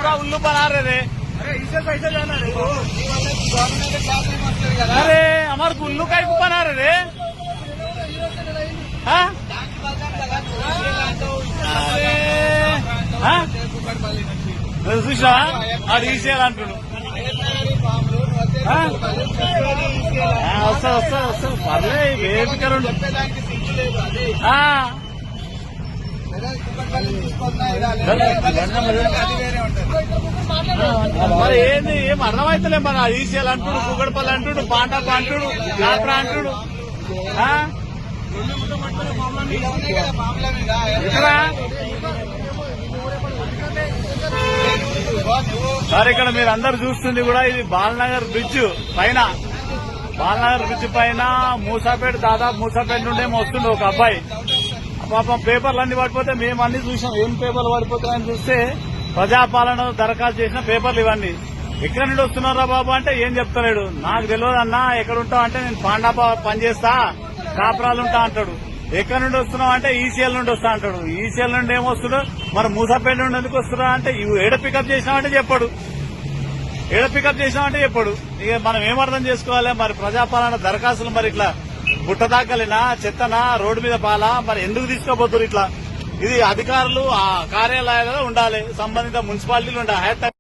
पूरा उल्लू बना रहे थे। अरे इससे पैसे जाना रे अरे हमारे उल्लू का ही बना रहे थे। हाँ? अरे हाँ? చూసా అది ఈసీఎల్ అంటున్నాడు. వస్తా వస్తా వస్తా పర్లే వేదికలు మరి ఏంది ఏం అర్థమైతలే మన ఈసీఎల్ అంటుడు కుక్కడపల్లి అంటుడు పాండప్ప అంటుడు యాత్ర అంటుడు సార్ ఇక్కడ మీరు అందరు చూస్తుంది కూడా ఇది బాలనగర్ బ్రిడ్జ్ పైన బాలనగర్ బ్రిడ్జ్ పైన మూసాపేట దాదాపు మూసాపేట నుండే వస్తుండే ఒక అబ్బాయి పాపం పేపర్లు అన్ని పడిపోతే మేము అన్ని చూసాం ఏం పేపర్లు పడిపోతాయని చూస్తే ప్రజాపాలన దరఖాస్తు చేసిన పేపర్లు ఇవన్నీ ఎక్కడి నుండి వస్తున్నారా బాబు అంటే ఏం చెప్తలేడు నాకు తెలియదు అన్నా ఎక్కడ ఉంటావు అంటే నేను పాండాప పనిచేస్తా కాపురాలుంటా అంటాడు ఎక్కడి నుండి వస్తున్నావు అంటే ఈసీఎల్ నుండి వస్తా అంటాడు ఈసీఎల్ నుండి ఏమొస్తున్నాడు మరి మూసాపేట నుండి ఎందుకు వస్తున్నా అంటే ఏడ పికప్ చేసినామంటే చెప్పాడు ఏడ పికప్ చేసినామంటే చెప్పాడు ఇక మనం ఏమర్థం చేసుకోవాలి మరి ప్రజాపాలన దరఖాస్తులు మరి ఇట్లా బుట్ట దాకలినా చెత్తనా రోడ్డు మీద పాలా మరి ఎందుకు తీసుకోబోతున్నారు ఇట్లా ఇది అధికారులు ఆ కార్యాలయాలలో ఉండాలి సంబంధిత మున్సిపాలిటీలు ఉండాలి